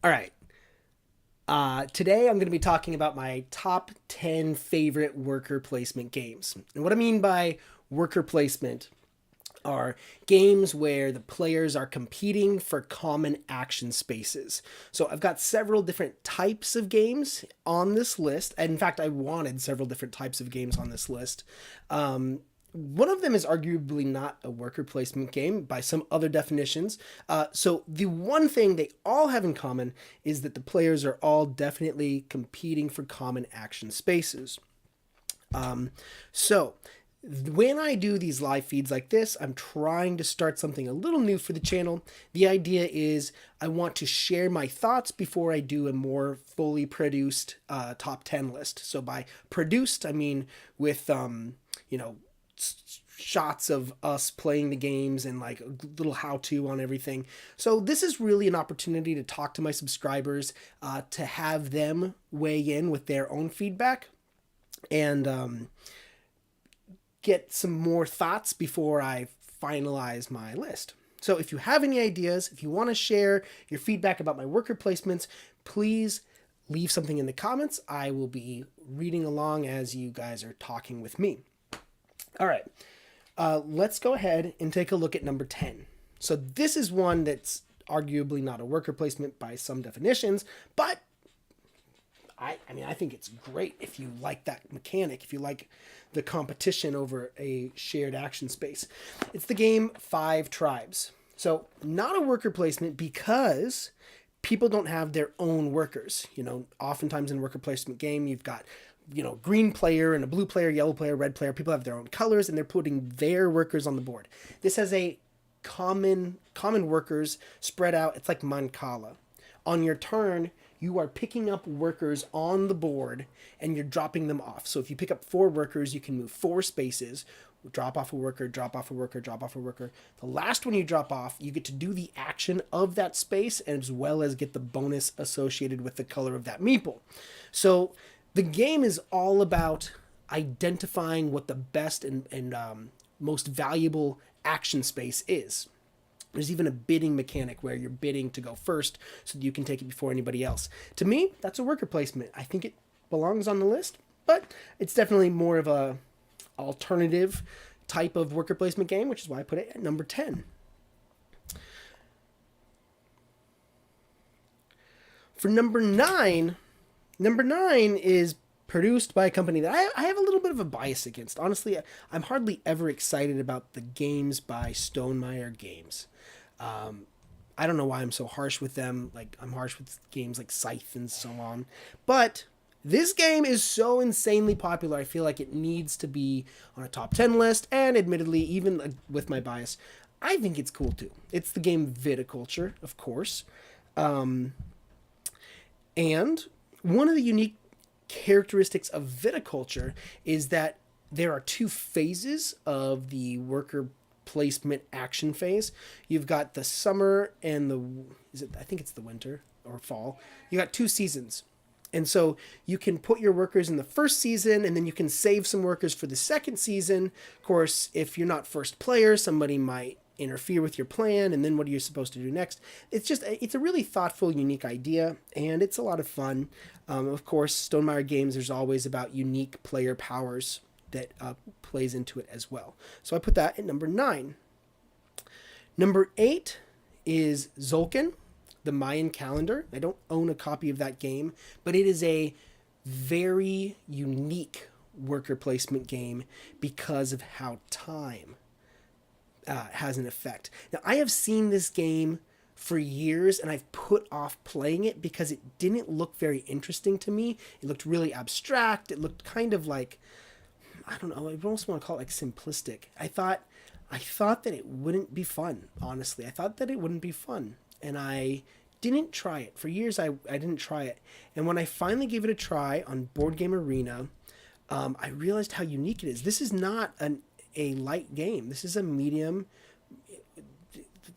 All right. Today I'm going to be talking about my top 10 favorite worker placement games. And what I mean by worker placement are games where the players are competing for common action spaces. So I've got several different types of games on this list. And in fact, I wanted several different types of games on this list. One of them is arguably not a worker placement game by some other definitions. So the one thing they all have in common is that the players are all definitely competing for common action spaces. So when I do these live feeds like this, I'm trying to start something a little new for the channel. The idea is I want to share my thoughts before I do a more fully produced top 10 list. So by produced, I mean with, you know, shots of us playing the games and like a little how-to on everything. So this is really an opportunity to talk to my subscribers, to have them weigh in with their own feedback and get some more thoughts before I finalize my list. So if you have any ideas, if you want to share your feedback about my worker placements, please leave something in the comments. I will be reading along as you guys are talking with me. All right, let's go ahead and take a look at number 10. So this is one that's arguably not a worker placement by some definitions, but I think it's great if you like that mechanic, if you like the competition over a shared action space. It's the game Five Tribes. So not a worker placement because people don't have their own workers. You know, oftentimes in a worker placement game, you've got, you know, green player and a blue player, yellow player, red player. People have their own colors and they're putting their workers on the board. This has a common workers spread out. It's like Mancala. On your turn, you are picking up workers on the board and you're dropping them off. So if you pick up 4 workers, you can move 4 spaces, drop off a worker, drop off a worker, drop off a worker. The last one you drop off, you get to do the action of that space as well as get the bonus associated with the color of that meeple. So the game is all about identifying what the best and most valuable action space is. There's even a bidding mechanic where you're bidding to go first so that you can take it before anybody else. To me, that's a worker placement. I think it belongs on the list, but it's definitely more of a alternative type of worker placement game, which is why I put it at number 10. For number 9 is produced by a company that I have a little bit of a bias against. Honestly, I'm hardly ever excited about the games by Stonemaier Games. I don't know why I'm so harsh with them. Like, I'm harsh with games like Scythe and so on. But this game is so insanely popular, I feel like it needs to be on a top 10 list. And admittedly, even with my bias, I think it's cool too. It's the game Viticulture, of course. And one of the unique characteristics of Viticulture is that there are 2 phases of the worker placement action phase. You've got the summer and I think it's the winter or fall. You got 2 seasons. And so you can put your workers in the first season and then you can save some workers for the second season. Of course, if you're not first player, somebody might interfere with your plan and then what are you supposed to do next? It's a really thoughtful, unique idea and it's a lot of fun. Of course, Stonemaier Games, there's always about unique player powers that plays into it as well. So I put that at number 9. Number 8 is Zolkin, the Mayan calendar. I don't own a copy of that game, but it is a very unique worker placement game because of how time has an effect. Now, I have seen this game for years and I've put off playing it because it didn't look very interesting to me. It looked really abstract. It looked kind of like, I don't know, I almost want to call it like simplistic. I thought that it wouldn't be fun, honestly. I thought that it wouldn't be fun. And I didn't try it. For years, I didn't try it. And when I finally gave it a try on Board Game Arena, I realized how unique it is. This is not a light game. This is a medium,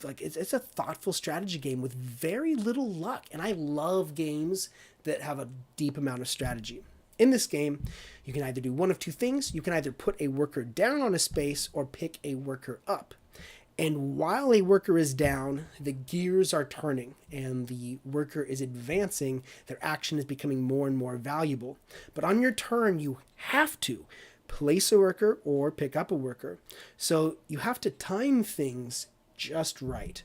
like it's a thoughtful strategy game with very little luck. And I love games that have a deep amount of strategy. In this game, you can either do one of 2 things. You can either put a worker down on a space or pick a worker up. And while a worker is down, the gears are turning and the worker is advancing. Their action is becoming more and more valuable. But on your turn, you have to place a worker or pick up a worker. So you have to time things just right.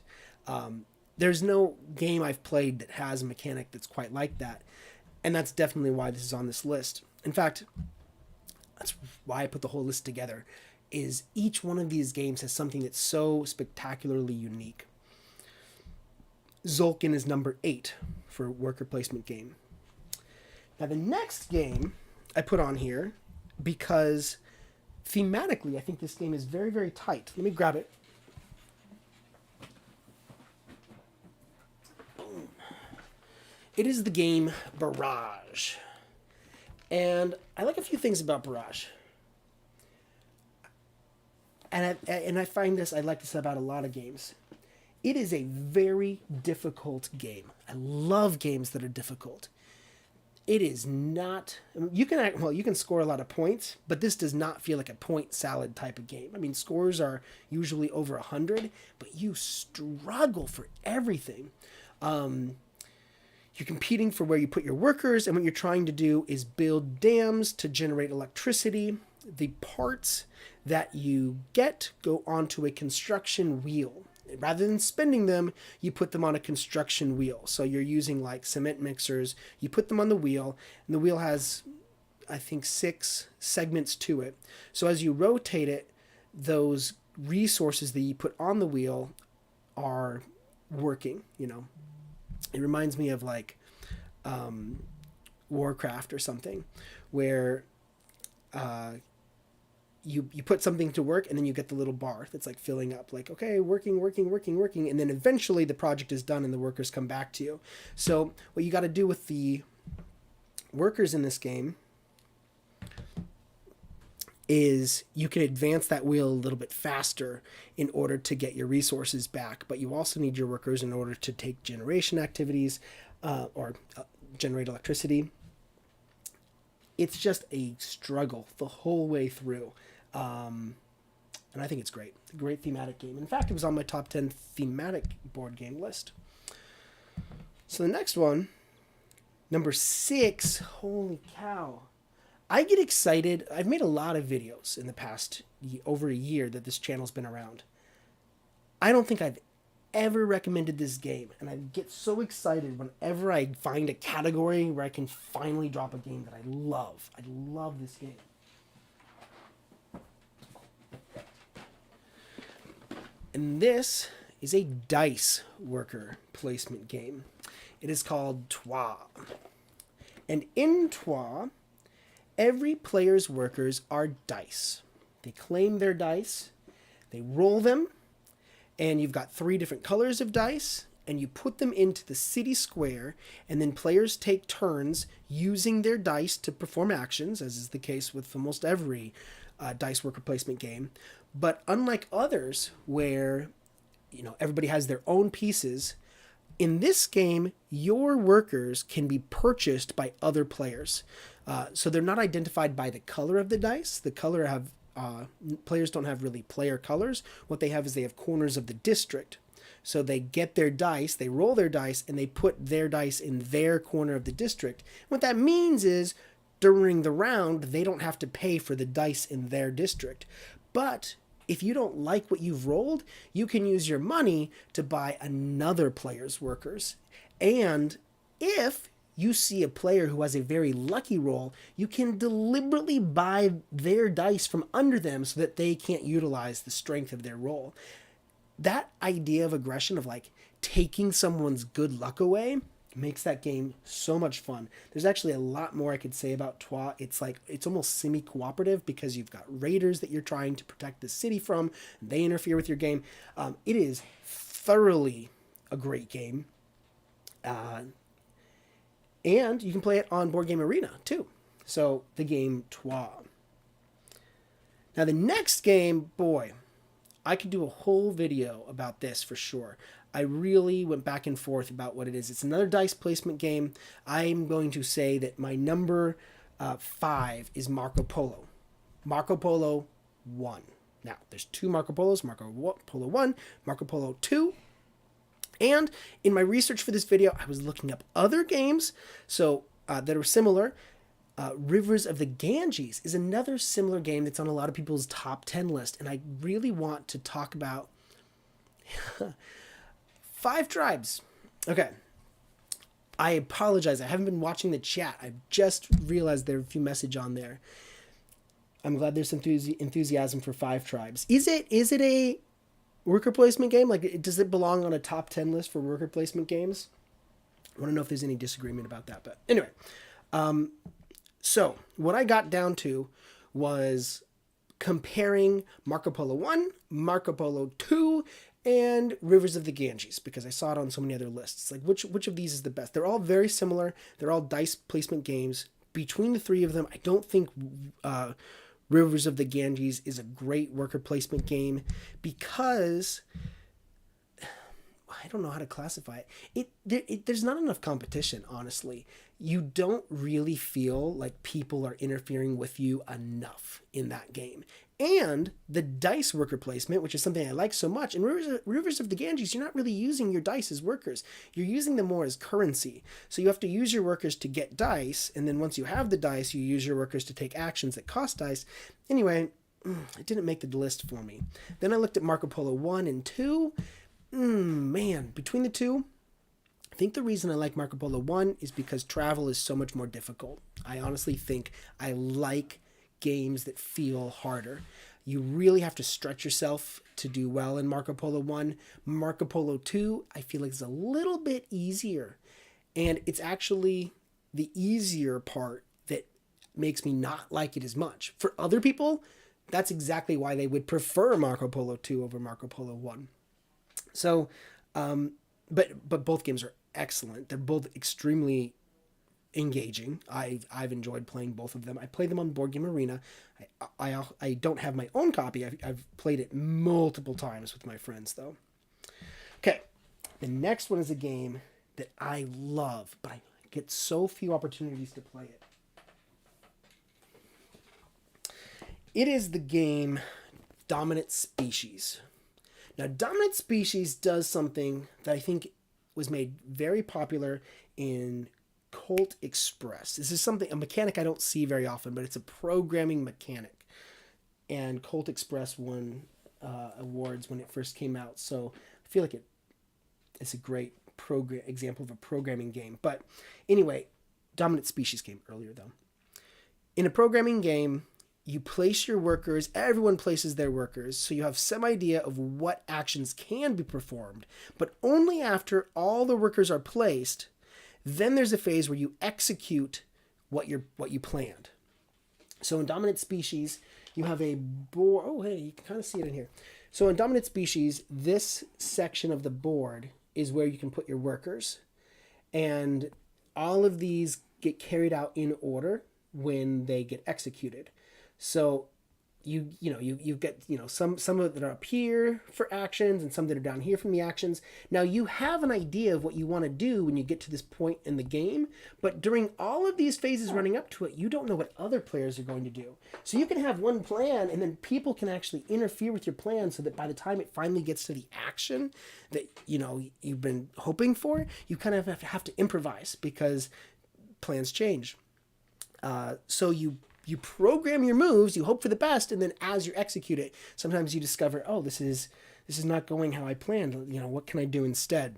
There's no game I've played that has a mechanic that's quite like that. And that's definitely why this is on this list. In fact, that's why I put the whole list together, is each one of these games has something that's so spectacularly unique. Zolkin is number 8 for worker placement game. Now the next game I put on here because thematically I think this game is very, very tight. Let me grab it. Boom. It is the game Barrage. And I like a few things about Barrage. And I find this, I like this about a lot of games. It is a very difficult game. I love games that are difficult. It is not, you can score a lot of points, but this does not feel like a point salad type of game. I mean, scores are usually over 100, but you struggle for everything. You're competing for where you put your workers, and what you're trying to do is build dams to generate electricity. The parts that you get go onto a construction wheel. Rather than spending them, you put them on a construction wheel. So you're using like cement mixers, you put them on the wheel, and the wheel has, I think, 6 segments to it. So as you rotate it, those resources that you put on the wheel are working, you know. It reminds me of like Warcraft or something, where you put something to work and then you get the little bar that's like filling up, like, okay, working, and then eventually the project is done and the workers come back to you. So what you got to do with the workers in this game is you can advance that wheel a little bit faster in order to get your resources back, but you also need your workers in order to take generation activities or generate electricity. It's just a struggle the whole way through. And I think it's great. A great thematic game. In fact, it was on my top 10 thematic board game list. So the next one, number 6, holy cow. I get excited. I've made a lot of videos in the past over a year that this channel's been around. I don't think I've ever recommended this game, and I get so excited whenever I find a category where I can finally drop a game that I love. I love this game. And this is a dice worker placement game. It is called Trois. And in Trois, every player's workers are dice. They claim their dice, they roll them, and you've got 3 different colors of dice, and you put them into the city square, and then players take turns using their dice to perform actions, as is the case with almost every dice worker placement game. But unlike others where, you know, everybody has their own pieces, in this game, your workers can be purchased by other players. So they're not identified by the color of the dice. The color have players don't have really player colors. What they have is they have corners of the district. So they get their dice, they roll their dice, and they put their dice in their corner of the district. What that means is during the round, they don't have to pay for the dice in their district. But if you don't like what you've rolled, you can use your money to buy another player's workers. And if you see a player who has a very lucky roll, you can deliberately buy their dice from under them so that they can't utilize the strength of their roll. That idea of aggression, of like taking someone's good luck away, makes that game so much fun. There's actually a lot more I could say about Trois. It's almost semi-cooperative because you've got raiders that you're trying to protect the city from, and they interfere with your game. It is thoroughly a great game. And you can play it on Board Game Arena, too. So, the game Trois. Now, the next game, boy, I could do a whole video about this for sure. I really went back and forth about what it is. It's another dice placement game. I'm going to say that my number 5 is Marco Polo. Marco Polo 1. Now, there's two Marco Polos, Marco Polo 1, Marco Polo 2. And in my research for this video, I was looking up other games that are similar. Rivers of the Ganges is another similar game that's on a lot of people's top 10 list. And I really want to talk about Five Tribes. Okay. I apologize. I haven't been watching the chat. I just realized there are a few messages on there. I'm glad there's enthusiasm for Five Tribes. Is it a worker placement game? Like, does it belong on a top 10 list for worker placement games? I want to know if there's any disagreement about that. But anyway, so what I got down to was comparing Marco Polo 1, Marco Polo 2, and Rivers of the Ganges, because I saw it on so many other lists. Like, which of these is the best? They're all very similar. They're all dice placement games. Between the three of them, I don't think Rivers of the Ganges is a great worker placement game because I don't know how to classify it. There's not enough competition, honestly. You don't really feel like people are interfering with you enough in that game. And the dice worker placement, which is something I like so much, in Rivers of the Ganges, you're not really using your dice as workers. You're using them more as currency. So you have to use your workers to get dice, and then once you have the dice, you use your workers to take actions that cost dice. Anyway, it didn't make the list for me. Then I looked at Marco Polo 1 and 2. Man, between the two, I think the reason I like Marco Polo 1 is because travel is so much more difficult. I honestly think I like games that feel harder. You really have to stretch yourself to do well in Marco Polo 1. Marco Polo 2, I feel like it's a little bit easier. And it's actually the easier part that makes me not like it as much. For other people, that's exactly why they would prefer Marco Polo 2 over Marco Polo 1. So, but both games are excellent. They're both extremely engaging. I've enjoyed playing both of them. I play them on Board Game Arena. I don't have my own copy. I've played it multiple times with my friends, though. Okay, the next one is a game that I love, but I get so few opportunities to play it. It is the game Dominant Species. Now, Dominant Species does something that I think was made very popular in Colt Express. This is a mechanic I don't see very often, but it's a programming mechanic. And Colt Express won awards when it first came out. So I feel like it's a great example of a programming game. But anyway, Dominant Species came earlier, though. In a programming game, you place your workers, everyone places their workers, so you have some idea of what actions can be performed, but only after all the workers are placed, then there's a phase where you execute what you planned. So in Dominant Species, you have a board. Oh, hey, you can kind of see it in here. So in Dominant Species, this section of the board is where you can put your workers, and all of these get carried out in order when they get executed. So you get some of it that are up here for actions and some that are down here from the actions. Now you have an idea of what you want to do when you get to this point in the game, but during all of these phases running up to it, you don't know what other players are going to do. So you can have one plan and then people can actually interfere with your plan so that by the time it finally gets to the action that you've been hoping for, you kind of have to improvise because plans change. So you program your moves, you hope for the best, and then as you execute it, sometimes you discover, oh, this is not going how I planned. What can I do instead?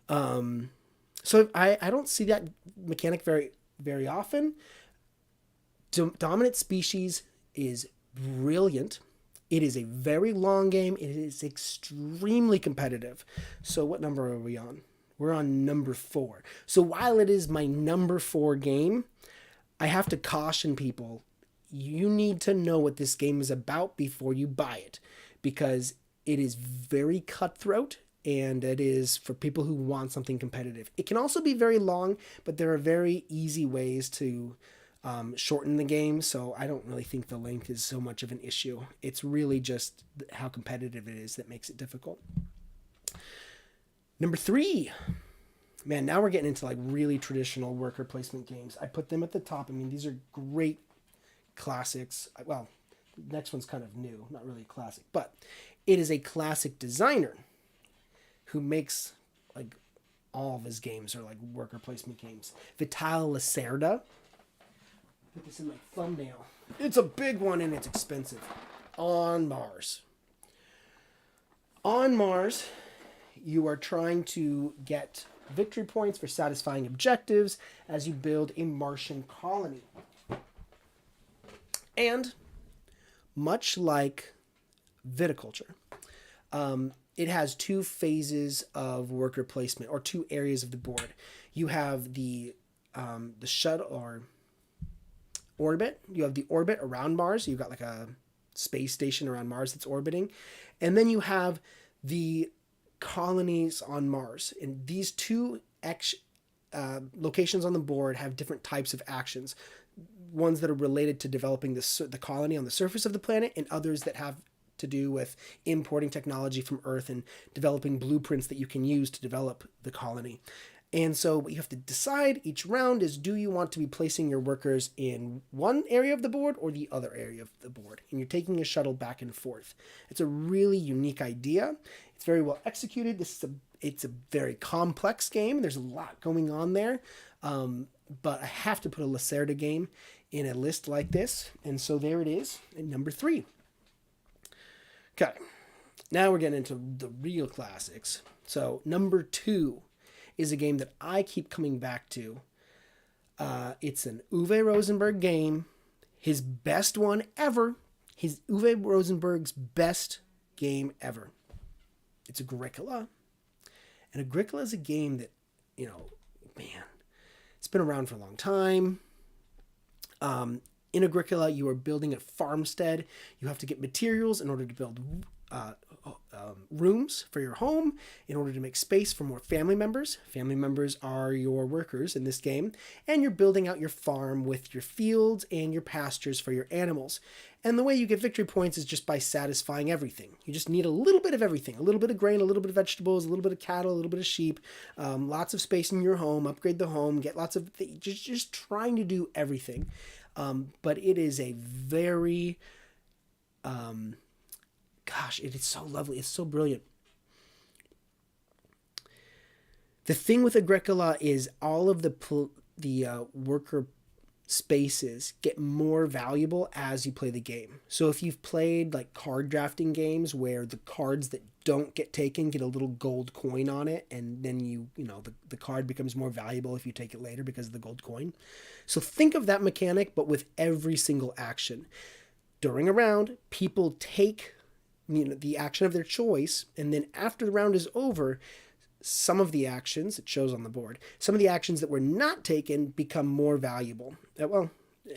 So I don't see that mechanic very, very often. Dominant Species is brilliant. It is a very long game. It is extremely competitive. So what number are we on? We're on number 4. So while it is my number 4 game, I have to caution people, you need to know what this game is about before you buy it, because it is very cutthroat and it is for people who want something competitive. It can also be very long, but there are very easy ways to shorten the game, so I don't really think the length is so much of an issue. It's really just how competitive it is that makes it difficult. Number 3. Man, now we're getting into like really traditional worker placement games. I put them at the top. I mean, these are great classics. Well, Next one's kind of new, not really a classic, but it is a classic designer who makes like all of his games are like worker placement games. Vital Lacerda. Put this in my thumbnail. It's a big one and it's expensive. On Mars. On Mars, you are trying to get victory points for satisfying objectives as you build a Martian colony. And much like viticulture, it has two phases of worker placement, or two areas of the board. You have the shuttle or orbit. You have the orbit around Mars. You've got like a space station around Mars that's orbiting, and then you have the colonies on Mars. And these two locations on the board have different types of actions. Ones that are related to developing the colony on the surface of the planet, and others that have to do with importing technology from Earth and developing blueprints that you can use to develop the colony. And so what you have to decide each round is, do you want to be placing your workers in one area of the board or the other area of the board? And you're taking a shuttle back and forth. It's a really unique idea. It's very well executed. It's a very complex game. There's a lot going on there. But I have to put a Lacerda game in a list like this. And so there it is at number 3. Okay, now we're getting into the real classics. So number 2 is a game that I keep coming back to. It's an Uwe Rosenberg game. His best one ever. Uwe Rosenberg's best game ever. It's Agricola. And Agricola is a game that, man, it's been around for a long time. In Agricola, you are building a farmstead. You have to get materials in order to build rooms for your home, in order to make space for more family members. Family members are your workers in this game. And you're building out your farm with your fields and your pastures for your animals. And the way you get victory points is just by satisfying everything. You just need a little bit of everything. A little bit of grain, a little bit of vegetables, a little bit of cattle, a little bit of sheep, lots of space in your home, upgrade the home, get lots of things. Just trying to do everything. But it is a very, it is so lovely. It's so brilliant. The thing with Agricola is all of the worker spaces get more valuable as you play the game. So if you've played like card drafting games where the cards that don't get taken get a little gold coin on it, and then the card becomes more valuable if you take it later because of the gold coin. So think of that mechanic, but with every single action. During a round, people take the action of their choice, and then after the round is over, some of the actions, it shows on the board, some of the actions that were not taken become more valuable. Well,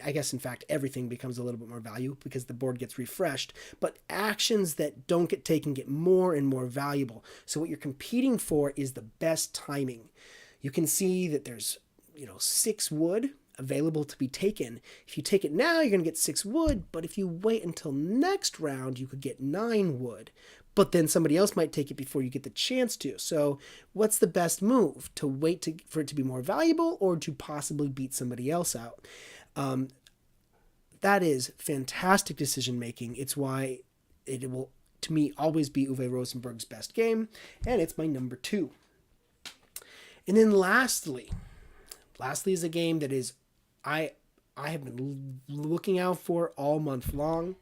I guess in fact everything becomes a little bit more valuable because the board gets refreshed, but actions that don't get taken get more and more valuable. So what you're competing for is the best timing. You can see that there's 6 wood available to be taken. If you take it now, you're going to get 6 wood, but if you wait until next round, you could get 9 wood. But then somebody else might take it before you get the chance to. So what's the best move? To wait for it to be more valuable, or to possibly beat somebody else out? That is fantastic decision making. It's why it will, to me, always be Uwe Rosenberg's best game, and it's my number 2. And then lastly is a game that is I have been looking out for all month long.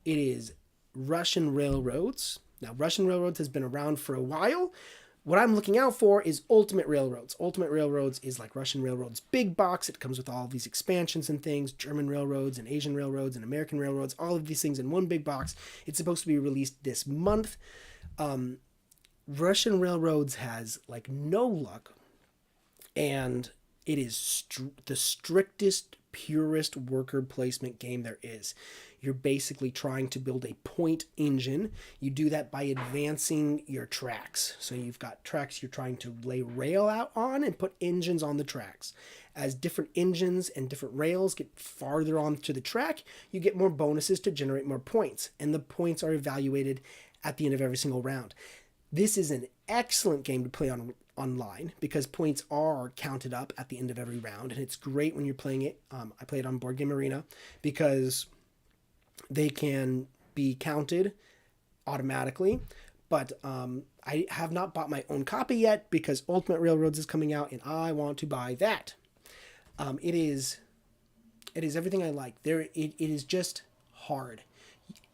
It is Russian Railroads. Now, Russian Railroads has been around for a while. What I'm looking out for is Ultimate Railroads. Ultimate Railroads is like Russian Railroads big box. It comes with all of these expansions and things, German railroads and Asian railroads and American railroads, all of these things in one big box. It's supposed to be released this month. Russian Railroads has like no luck, and it is the strictest, purest worker placement game there is. You're basically trying to build a point engine. You do that by advancing your tracks. So you've got tracks you're trying to lay rail out on and put engines on the tracks. As different engines and different rails get farther onto the track, you get more bonuses to generate more points. And the points are evaluated at the end of every single round. This is an excellent game to play online because points are counted up at the end of every round, and it's great when you're playing it. I play it on Board Game Arena because they can be counted automatically. But I have not bought my own copy yet because Ultimate Railroads is coming out and I want to buy that. It is everything I like. It is just hard.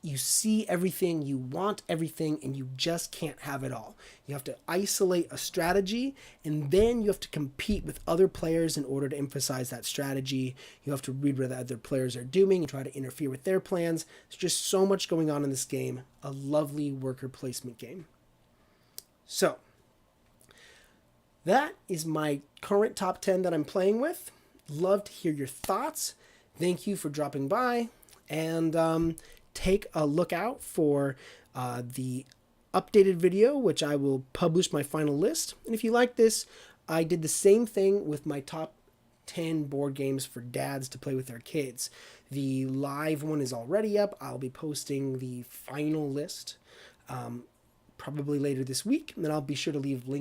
You see everything, you want everything, and you just can't have it all. You have to isolate a strategy, and then you have to compete with other players in order to emphasize that strategy. You have to read what the other players are doing and try to interfere with their plans. There's just so much going on in this game. A lovely worker placement game. So, that is my current top 10 that I'm playing with. Love to hear your thoughts. Thank you for dropping by. And take a look out for the updated video, which I will publish my final list. And if you like this, I did the same thing with my top 10 board games for dads to play with their kids. The live one is already up. I'll be posting the final list probably later this week, and then I'll be sure to leave links